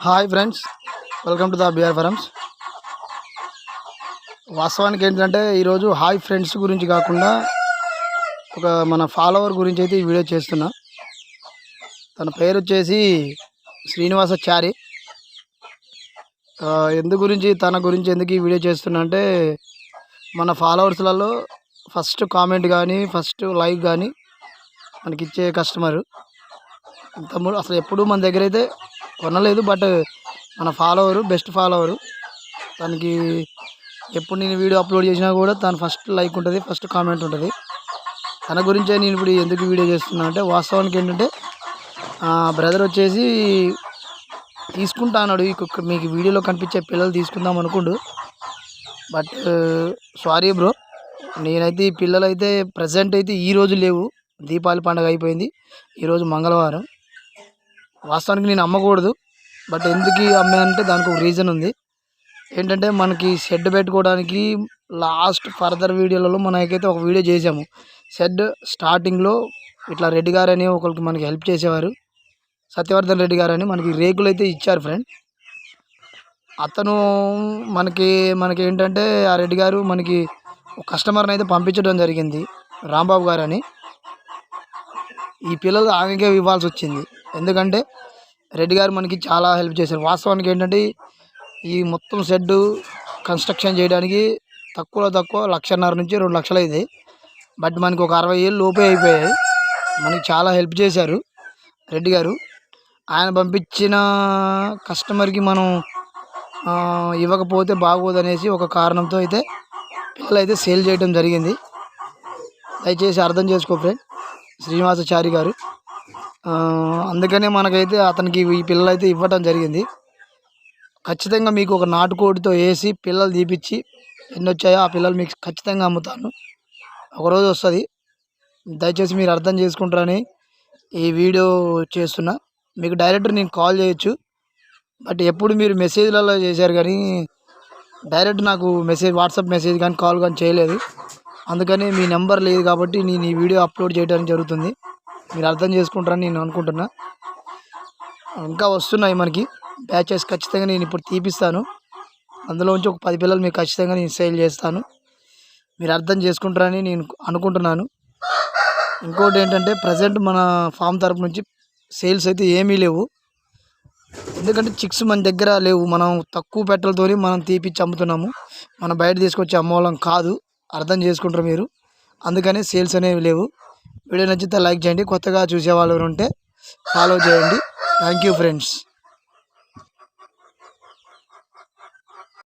Hi friends, welcome to the BR Farms. వాస్తవానికి ఏంటంటే ఈరోజు హాయ్ ఫ్రెండ్స్ గురించి కాకుండా ఒక మన ఫాలోవర్ గురించి అయితే ఈ వీడియో చేస్తున్నా. తన పేరు వచ్చేసి శ్రీనివాసాచారి. తన గురించి ఎందుకు ఈ వీడియో చేస్తున్నా అంటే, మన ఫాలోవర్స్లలో ఫస్ట్ కామెంట్ కానీ ఫస్ట్ లైక్ కానీ మనకిచ్చే కస్టమరు. తమ్ముడు అసలు ఎప్పుడూ మన దగ్గర అయితే కొనలేదు, బట్ మన ఫాలోవరు, బెస్ట్ ఫాలోవరు. తనకి ఎప్పుడు నేను వీడియో అప్లోడ్ చేసినా కూడా తను ఫస్ట్ లైక్ ఉంటుంది, ఫస్ట్ కామెంట్ ఉంటుంది. తన గురించే నేను ఇప్పుడు ఎందుకు వీడియో చేస్తున్నా అంటే, వాస్తవానికి ఏంటంటే బ్రదర్ వచ్చేసి తీసుకుంటా అన్నాడు. మీకు వీడియోలో కనిపించే పిల్లలు తీసుకుందాం అనుకుండు, బట్ సారీ బ్రో, నేనైతే ఈ పిల్లలు అయితే ప్రజెంట్ అయితే ఈరోజు లేవు. దీపావళి పండుగ అయిపోయింది, ఈరోజు మంగళవారం. వాస్తవానికి నేను అమ్మకూడదు, బట్ ఎందుకు అమ్మానంటే దానికి ఒక రీజన్ ఉంది. ఏంటంటే మనకి షెడ్ పెట్టుకోవడానికి లాస్ట్ ఫర్దర్ వీడియోలలో మనకైతే ఒక వీడియో చేసాము. షెడ్ స్టార్టింగ్లో ఇట్లా రెడ్డి గారు అని ఒకరికి మనకి హెల్ప్ చేసేవారు, సత్యవర్ధన్ రెడ్డి గారు అని, మనకి రేకులు అయితే ఇచ్చారు ఫ్రెండ్. అతను మనకి ఏంటంటే ఆ రెడ్డి గారు మనకి ఒక కస్టమర్ని అయితే పంపించడం జరిగింది, రాంబాబు గారు అని. ఈ పిల్లలు ఆమెకే ఇవ్వాల్సి వచ్చింది, ఎందుకంటే రెడ్డి గారు మనకి చాలా హెల్ప్ చేశారు. వాస్తవానికి ఏంటంటే ఈ మొత్తం షెడ్ కన్స్ట్రక్షన్ చేయడానికి తక్కువ 1.5 నుంచి 2 లక్షలు అయింది, బట్ మనకి ఒక 60,000 లోపే అయిపోయాయి. మనకి చాలా హెల్ప్ చేశారు రెడ్డి గారు. ఆయన పంపించిన కస్టమర్కి మనం ఇవ్వకపోతే బాగోదనేసి ఒక కారణంతో అయితే పిల్లలు అయితే సేల్ చేయడం జరిగింది. దయచేసి అర్థం చేసుకో ఫ్రెండ్, శ్రీనివాసాచారి గారు. అందుకనే మనకైతే అతనికి ఈ పిల్లలు అయితే ఇవ్వటం జరిగింది. ఖచ్చితంగా మీకు ఒక నాటుకోడితో వేసి పిల్లలు తీపిచ్చి ఎన్ని వచ్చాయో ఆ పిల్లలు మీకు ఖచ్చితంగా అమ్ముతాను, ఒకరోజు వస్తుంది. దయచేసి మీరు అర్థం చేసుకుంటారని ఈ వీడియో చేస్తున్నా. మీకు డైరెక్ట్ నేను కాల్ చేయొచ్చు, బట్ ఎప్పుడు మీరు మెసేజ్లలో చేశారు కానీ డైరెక్ట్ నాకు వాట్సాప్ మెసేజ్ కానీ కాల్ కానీ చేయలేదు. అందుకని మీ నెంబర్ లేదు కాబట్టి నేను ఈ వీడియో అప్లోడ్ చేయడానికి జరుగుతుంది. మీరు అర్థం చేసుకుంటారని నేను అనుకుంటున్నా. ఇంకా వస్తున్నాయి మనకి బ్యాచెస్, ఖచ్చితంగా నేను ఇప్పుడు తీపిస్తాను. అందులోంచి ఒక 10 పిల్లలు మీకు ఖచ్చితంగా నేను సేల్ చేస్తాను. మీరు అర్థం చేసుకుంటారని నేను అనుకుంటున్నాను. ఇంకోటి ఏంటంటే ప్రజెంట్ మన ఫామ్ తరపు నుంచి సేల్స్ అయితే ఏమీ లేవు, ఎందుకంటే చిక్స్ మన దగ్గర లేవు. మనం తక్కువ పెట్రోల్తో మనం తీపిచ్చి అమ్ముతున్నాము, మనం బయట తీసుకొచ్చి అమ్మవాళ్ళం కాదు. అర్థం చేసుకుంటారు మీరు, అందుకని సేల్స్ అనేవి లేవు. వీడియో నచ్చితే లైక్ చేయండి, కొత్తగా చూసేవాళ్ళు ఉంటే ఫాలో చేయండి. Thank you friends.